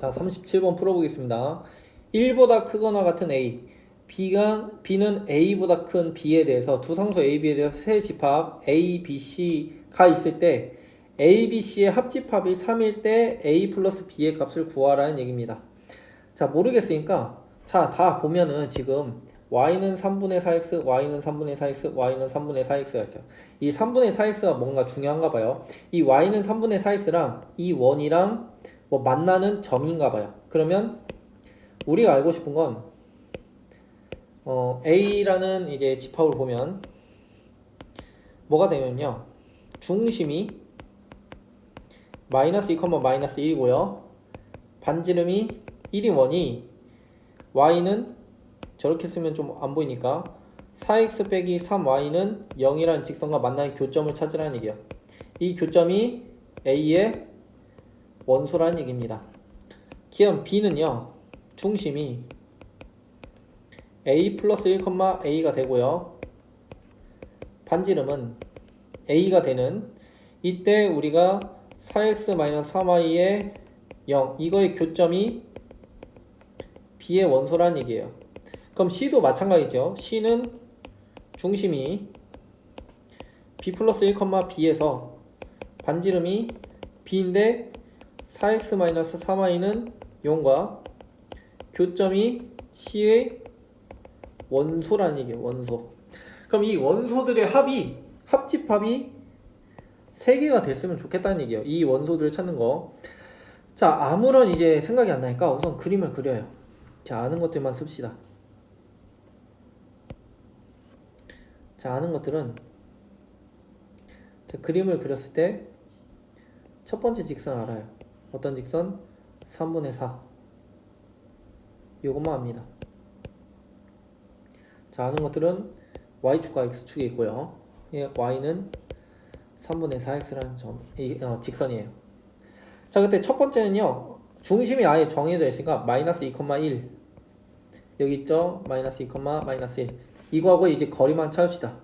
자, 37번 풀어보겠습니다. 1보다 크거나 같은 A, B는 A보다 큰 B에 대해서 두 상수 A, B에 대해서 세 집합 A, B, C가 있을 때 A, B, C의 합집합이 3일 때 A 플러스 B의 값을 구하라는 얘기입니다. 자, 모르겠으니까 자, 다 보면은 지금 y는 3분의 4x, y는 3분의 4x, y는 3분의 4x가 있어요. 이 3분의 4x가 뭔가 중요한가 봐요. 이 y는 3분의 4x랑 이 원이랑 뭐 만나는 점인가 봐요. 그러면 우리가 알고 싶은 건 A라는 이제 집합을 보면 뭐가 되면요. 중심이 마이너스 2, 마이너스 1이고요. 반지름이 1인 원이 y는 저렇게 쓰면 좀 안 보이니까 4x 빼기 3y는 0이라는 직선과 만나는 교점을 찾으라는 얘기예요. 이 교점이 A의 원소라는 얘기입니다. 기억 B는요. 중심이 A 플러스 1, A가 되고요. 반지름은 A가 되는 이때 우리가 4x-3y의 0 이거의 교점이 B의 원소라는 얘기예요. 그럼 C도 마찬가지죠. C는 중심이 B 플러스 1, B에서 반지름이 B인데 4x-3y는 0과 교점이 C의 원소라는 얘기예요. 원소. 그럼 이 원소들의 합집합이 3개가 됐으면 좋겠다는 얘기예요. 이 원소들을 찾는 거. 자, 아무런 이제 생각이 안 나니까 우선 그림을 그려요. 자, 아는 것들만 씁시다. 자, 아는 것들은 자, 그림을 그렸을 때 첫 번째 직선 알아요. 어떤 직선? 3분의 4. 요것만 압니다. 자, 아는 것들은 y축과 x축이 있고요. 예, y는 3분의 4x라는 직선이에요. 자, 그때 첫 번째는요. 중심이 아예 정해져 있으니까 마이너스 2,1 여기 있죠? 마이너스 2, 마이너스 1 이거하고 이제 거리만 찾읍시다.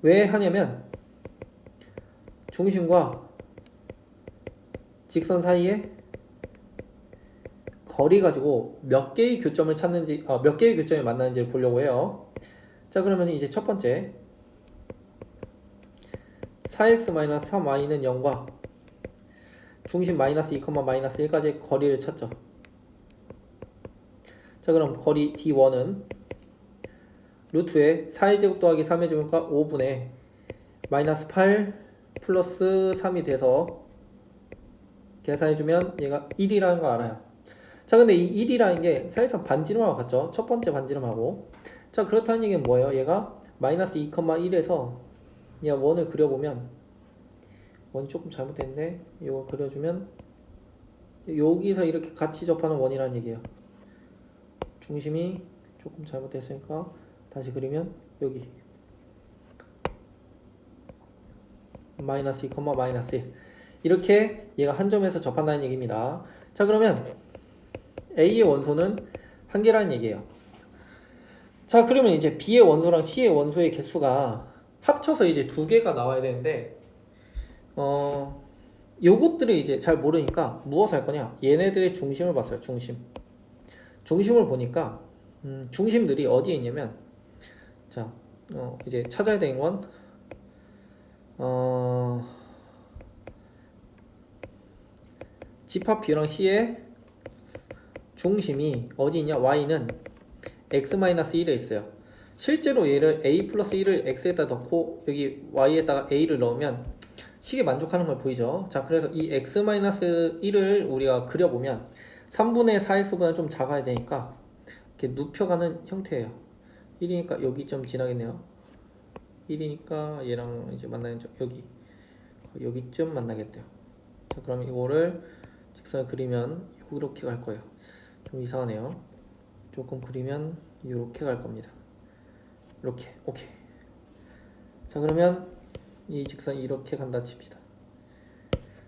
왜 하냐면 중심과 직선 사이에 거리 가지고 몇 개의 교점을 찾는지 몇 개의 교점이 만나는지를 보려고 해요. 자, 그러면 이제 첫 번째 4x-3y는 0과 중심 마이너스 2, 마이너스 1까지의 거리를 찾죠. 자, 그럼 거리 D1은 루트에 4의 제곱 더하기 3의 제곱과 5분의 마이너스 8 플러스 3이 돼서 계산해주면 얘가 1이라는 거 알아요. 자, 근데 이 1이라는 게 사실상 반지름하고 같죠? 첫 번째 반지름하고. 자, 그렇다는 얘기는 뭐예요? 얘가 마이너스 2,1에서 얘 원을 그려보면 원이 조금 잘못됐는데 이걸 그려주면 여기서 이렇게 같이 접하는 원이라는 얘기예요. 중심이 조금 잘못됐으니까 다시 그리면 여기 마이너스 2, 마이너스 1 이렇게 얘가 한 점에서 접한다는 얘기입니다. 자, 그러면 A의 원소는 한 개라는 얘기예요. 자, 그러면 이제 B의 원소랑 C의 원소의 개수가 합쳐서 이제 2개가 나와야 되는데 요것들을 이제 잘 모르니까 무엇을 할 거냐? 얘네들의 중심을 봤어요. 중심을 보니까 중심들이 어디에 있냐면 자, 이제 찾아야 되는 건 집합 B랑 C의 중심이 어디 있냐? Y는 x-1에 있어요. 실제로 얘를 a 플러스 1을 x에다 넣고 여기 y에다가 a를 넣으면 식에 만족하는 걸 보이죠? 자, 그래서 이 x-1을 우리가 그려보면 3분의 4x보다 좀 작아야 되니까 이렇게 눕혀가는 형태예요. 1이니까 여기쯤 지나겠네요. 1이니까 얘랑 이제 만나는 점 여기쯤 만나겠대요. 자, 그럼 이거를 직선을 그리면 이렇게 갈 거예요. 좀 이상하네요. 조금 그리면 이렇게 갈 겁니다. 이렇게. 오케이. 자, 그러면 이 직선이 이렇게 간다 칩시다.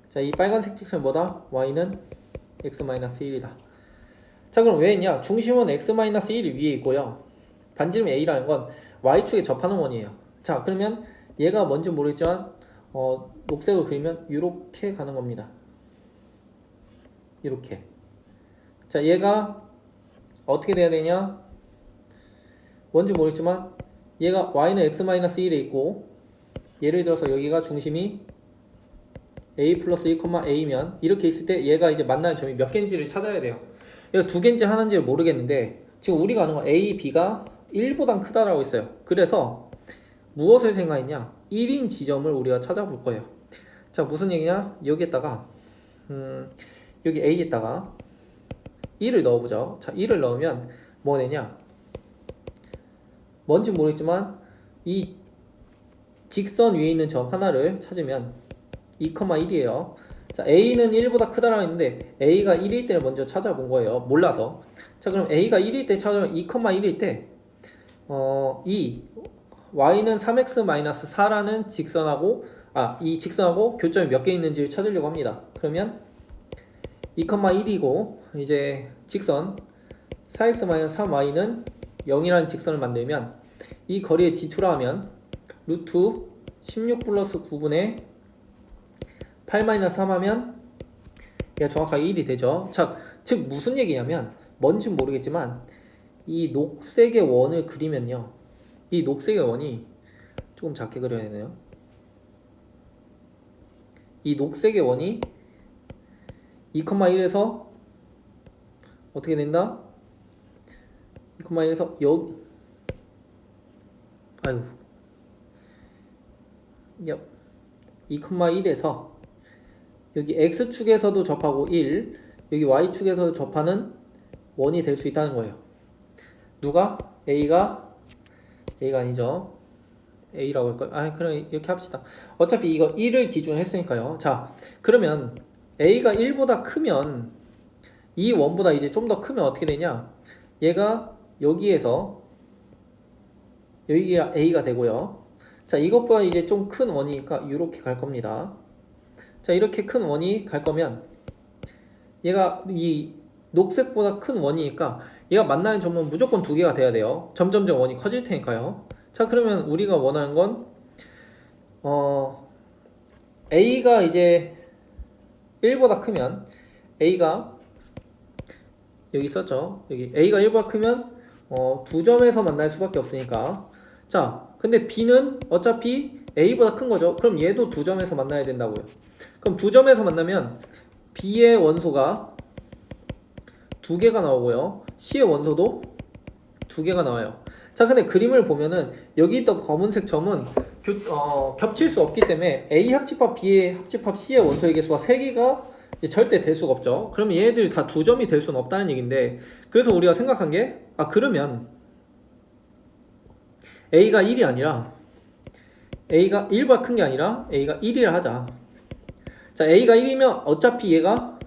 자, 이 빨간색 직선이 뭐다? y는 x-1이다. 자, 그럼 왜 있냐? 중심은 x-1 위에 있고요. 반지름 a라는 건 y축에 접하는 원이에요. 자, 그러면 얘가 뭔지 모르겠지만 녹색으로 그리면 이렇게 가는 겁니다. 이렇게. 자, 얘가 어떻게 돼야 되냐? 뭔지 모르겠지만 얘가 y는 x-1에 있고 예를 들어서 여기가 중심이 a 플러스 1, a면 이렇게 있을 때 얘가 이제 만나는 점이 몇 개인지를 찾아야 돼요. 얘가 두 개인지 하나인지 모르겠는데 지금 우리가 아는 건 a, b가 1보단 크다라고 했어요. 그래서 무엇을 생각했냐? 1인 지점을 우리가 찾아볼 거예요. 자, 무슨 얘기냐? 여기에다가 여기 a에다가 1을 넣어보죠. 자, 1을 넣으면 뭐 되냐? 뭔지 모르겠지만 이 직선 위에 있는 점 하나를 찾으면 2,1이에요. 자, a는 1보다 크다라고 했는데 a가 1일 때를 먼저 찾아본 거예요. 몰라서. 자, 그럼 a가 1일 때 찾으면 2,1일 때 이 y는 3x-4라는 직선하고 이 직선하고 교점이 몇 개 있는지를 찾으려고 합니다. 그러면 2,1이고 이제 직선 4x-3y는 0이라는 직선을 만들면 이 거리에 d2라 하면 루트 16 플러스 9분의 8-3 하면 얘가 정확하게 1이 되죠. 자, 즉 무슨 얘기냐면 뭔지 모르겠지만 이 녹색의 원을 그리면요, 이 녹색의 원이 조금 작게 그려야 되네요. 이 녹색의 원이 2,1에서 어떻게 된다? 2,1에서 여기 아유 2,1에서 여기 x축에서도 접하고 1, 여기 y축에서도 접하는 원이 될 수 있다는 거예요. 누가? a가 아니죠. a라고 할까요? 그럼 이렇게 합시다. 어차피 이거 1을 기준으로 했으니까요. 자, 그러면 a가 1보다 크면 이 원보다 이제 좀 더 크면 어떻게 되냐? 얘가 여기에서 여기가 a가 되고요. 자, 이것보다 이제 좀 큰 원이니까 이렇게 갈 겁니다. 자, 이렇게 큰 원이 갈 거면 얘가 이 녹색보다 큰 원이니까 얘가 만나는 점은 무조건 두 개가 돼야 돼요. 점점점 원이 커질 테니까요. 자, 그러면 우리가 원하는 건 a가 이제 1보다 크면 a가 여기 썼죠. 여기 a가 1보다 크면 두 점에서 만날 수밖에 없으니까. 자, 근데 b는 어차피 a보다 큰 거죠. 그럼 얘도 두 점에서 만나야 된다고요. 그럼 두 점에서 만나면 b의 원소가 두 개가 나오고요. c의 원소도 두 개가 나와요. 자, 근데 그림을 보면은 여기 있던 검은색 점은 겹칠 수 없기 때문에 a 합집합 b의 합집합 c의 원소의 개수가 3개가 이제 절대 될 수가 없죠. 그러면 얘네들이 다 두 점이 될 수는 없다는 얘기인데, 그래서 우리가 생각한 게 그러면 a가 1이 아니라 a가 1보다 큰 게 아니라 a가 1이라 하자. 자, a가 1이면 어차피 얘가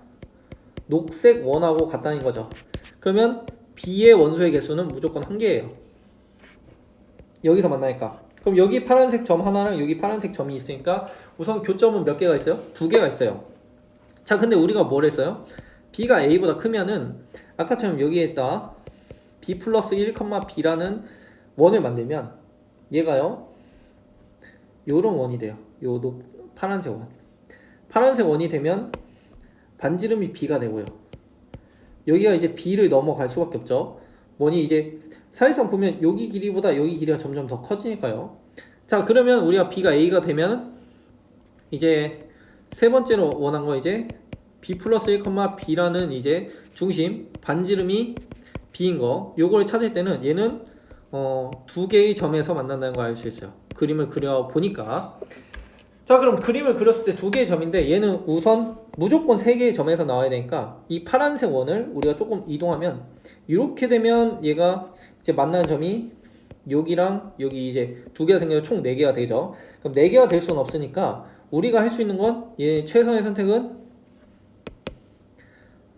녹색 원하고 같다는 거죠. 그러면 b의 원소의 개수는 무조건 1개예요. 여기서 만나니까. 그럼 여기 파란색 점 하나랑 여기 파란색 점이 있으니까 우선 교점은 몇 개가 있어요? 2개가 있어요. 자, 근데 우리가 뭘 했어요? b가 a보다 크면은 아까처럼 여기에다 b 플러스 1, b라는 원을 만들면 얘가요, 요런 원이 돼요. 요 파란색 원. 파란색 원이 되면 반지름이 b가 되고요. 여기가 이제 b를 넘어갈 수밖에 없죠. 원이 이제 사실상 보면 여기 길이보다 여기 길이가 점점 더 커지니까요. 자, 그러면 우리가 b가 a가 되면 이제 세 번째로 원한 거 이제 b 플러스 1, b라는 이제 중심 반지름이 b인 거, 요걸 찾을 때는 얘는 두 개의 점에서 만난다는 걸 알 수 있어요. 그림을 그려 보니까. 자, 그럼 그림을 그렸을 때 두 개의 점인데 얘는 우선 무조건 세 개의 점에서 나와야 되니까 이 파란색 원을 우리가 조금 이동하면 이렇게 되면 얘가 이제 만나는 점이 여기랑 여기 이제 두 개가 생겨서 총 4개가 되죠. 그럼 4개가 될 수는 없으니까 우리가 할 수 있는 건 얘 최선의 선택은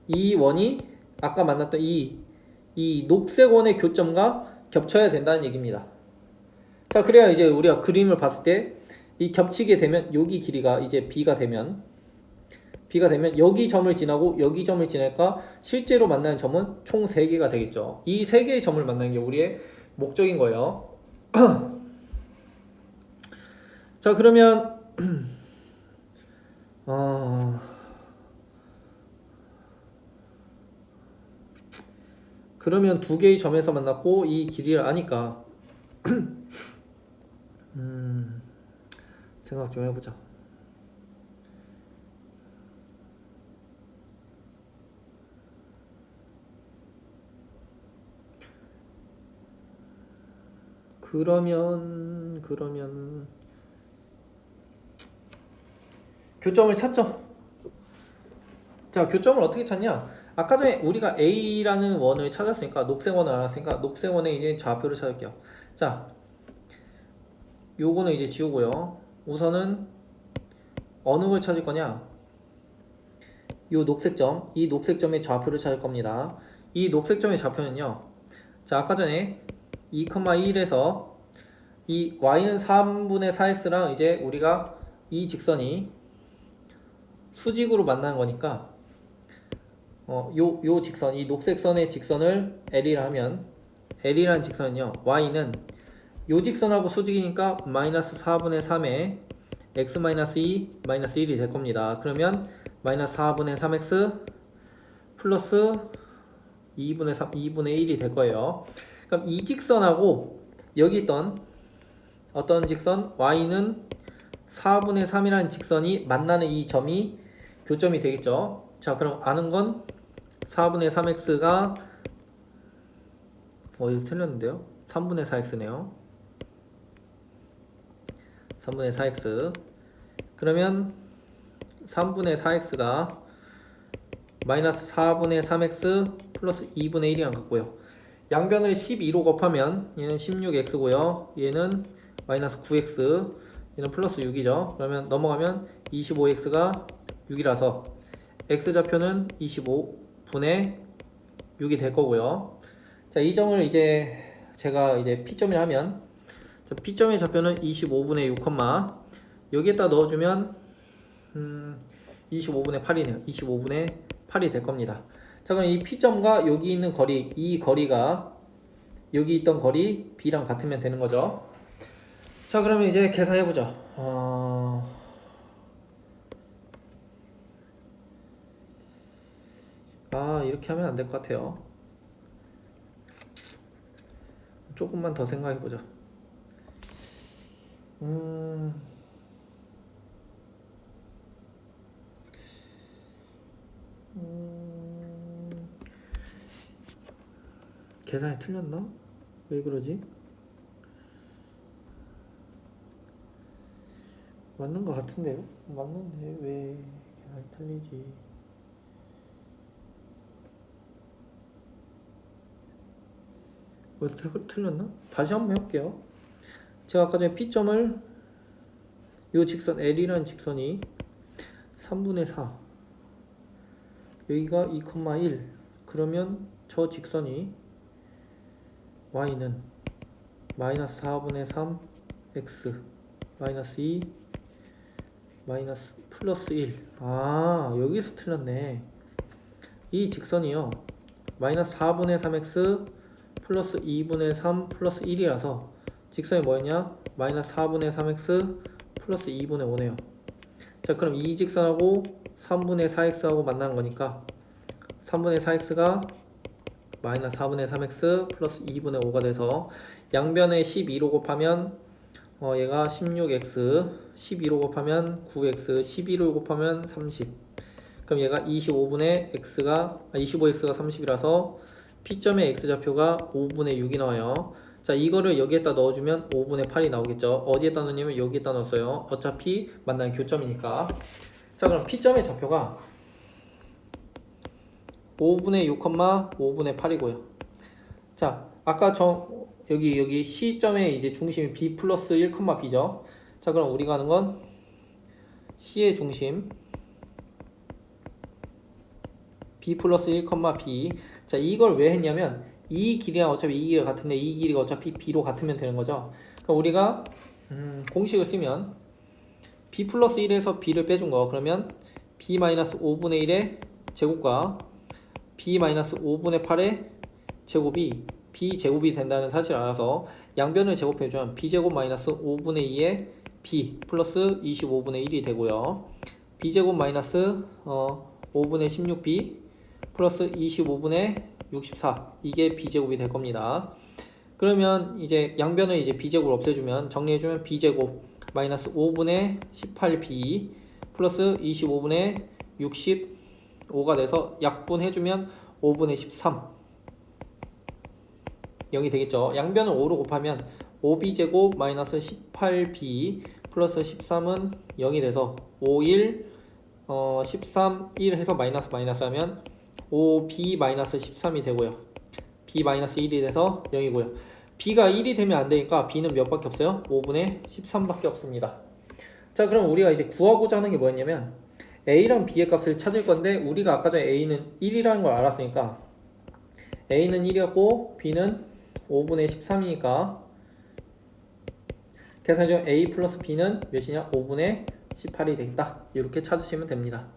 이 원이 아까 만났던 이 녹색 원의 교점과 겹쳐야 된다는 얘기입니다. 자, 그래야 이제 우리가 그림을 봤을 때 이 겹치게 되면 여기 길이가 이제 b가 되면 여기 점을 지나고 여기 점을 지나니까 실제로 만나는 점은 총 3개가 되겠죠. 이 3개의 점을 만나는 게 우리의 목적인 거예요. 자, 그러면 그러면 두 개의 점에서 만났고 이 길이를 아니까 생각 좀 해보자. 그러면 교점을 찾죠. 자, 교점을 어떻게 찾냐? 아까 전에 우리가 A라는 원을 찾았으니까 녹색 원을 알았으니까 녹색 원에 이제 좌표를 찾을게요. 자, 요거는 이제 지우고요. 우선은 어느 걸 찾을 거냐? 요 녹색점, 이 녹색점의 좌표를 찾을 겁니다. 이 녹색점의 좌표는요. 자, 아까 전에 2,1에서 이 y는 3분의 4x랑 이제 우리가 이 직선이 수직으로 만나는 거니까 요 직선, 이 녹색 선의 직선을 L이라 하면 L이라는 직선은요. y는 요 직선하고 수직이니까 마이너스 4분의 3에 x 마이너스 2 마이너스 1이 될 겁니다. 그러면 마이너스 4분의 3x 플러스 2분의 1이 될 거예요. 그럼 이 직선하고 여기 있던 어떤 직선 y는 4분의 3이라는 직선이 만나는 이 점이 교점이 되겠죠. 자, 그럼 아는 건 4분의 3x가 이거 틀렸는데요. 3분의 4x네요. 3분의 4x. 그러면 3분의 4x가 마이너스 4분의 3x 플러스 2분의 1이랑 같고요. 양변을 12로 곱하면 얘는 16x고요. 얘는 마이너스 9x, 얘는 플러스 6이죠. 그러면 넘어가면 25x가 6이라서 x좌표는 25분의 6이 될 거고요. 자, 이 점을 이제 제가 이제 P점이라 하면 P점의 좌표는 25분의 6, 여기에다 넣어주면 25분의 8이네요. 25분의 8이 될 겁니다. 자, 그럼 이 P점과 여기 있는 거리, 이 거리가 여기 있던 거리 B랑 같으면 되는 거죠. 자, 그러면 이제 계산해보자. 이렇게 하면 안 될 것 같아요. 조금만 더 생각해보자. 계산이 틀렸나? 왜 그러지? 맞는 것 같은데요? 맞는데 왜 계산이 틀리지? 왜 틀렸나? 다시 한번 해볼게요. 제가 아까 전에 P점을 요 직선 L이라는 직선이 3분의 4 여기가 2,1 그러면 저 직선이 y는 마이너스 4분의 3 x 마이너스 2 마이너스 플러스 1 여기서 틀렸네. 이 직선이요 마이너스 4분의 3x 플러스 2분의 3 플러스 1이라서 직선이 뭐였냐? 마이너스 4분의 3x 플러스 2분의 5네요. 자, 그럼 이 직선하고 3분의 4x하고 만나는 거니까 3분의 4x가 마이너스 4분의 3x 플러스 2분의 5가 돼서 양변에 12로 곱하면 얘가 16x 12로 곱하면 9x 12로 곱하면 30 그럼 얘가 25분의 x가 25x가 30이라서 P점의 x좌표가 5분의 6이 나와요. 자, 이거를 여기에다 넣어주면 5분의 8이 나오겠죠. 어디에다 넣냐면 여기에다 넣었어요. 어차피 만나는 교점이니까. 자, 그럼 P점의 좌표가 5분의 6, 5분의 8이고요. 자, 아까 여기 C점의 이제 중심이 B 플러스 1, B죠. 자, 그럼 우리가 하는 건 C의 중심 B 플러스 1, B. 자, 이걸 왜 했냐면 이 길이랑 어차피 이 길이가 같은데 이 길이가 어차피 B로 같으면 되는 거죠. 그럼 우리가 공식을 쓰면 B 플러스 1에서 B를 빼준 거 그러면 B 마이너스 5분의 1의 제곱과 B 마이너스 5분의 8의 제곱이 B제곱이 된다는 사실을 알아서 양변을 제곱해주면 B제곱 마이너스 5분의 2의 B 플러스 25분의 1이 되고요. B제곱 마이너스 5분의 16B 플러스 25분의 64 이게 b제곱이 될 겁니다. 그러면 이제 양변을 이제 b제곱을 없애주면 정리해주면 b제곱 마이너스 5분의 18b 플러스 25분의 65가 돼서 약분해주면 5분의 13 0이 되겠죠. 양변을 5로 곱하면 5b제곱 마이너스 18b 플러스 13은 0이 돼서 5, 1, 13, 1 해서 마이너스 하면 5b 마이너스 13이 되고요. b 마이너스 1이 돼서 0이고요. b가 1이 되면 안 되니까 b는 몇 밖에 없어요? 5분의 13밖에 없습니다. 자, 그럼 우리가 이제 구하고자 하는 게 뭐였냐면 a랑 b의 값을 찾을 건데 우리가 아까 전에 a는 1이라는 걸 알았으니까 a는 1이었고 b는 5분의 13이니까 계산해주면 a 플러스 b는 몇이냐? 5분의 18이 되겠다. 이렇게 찾으시면 됩니다.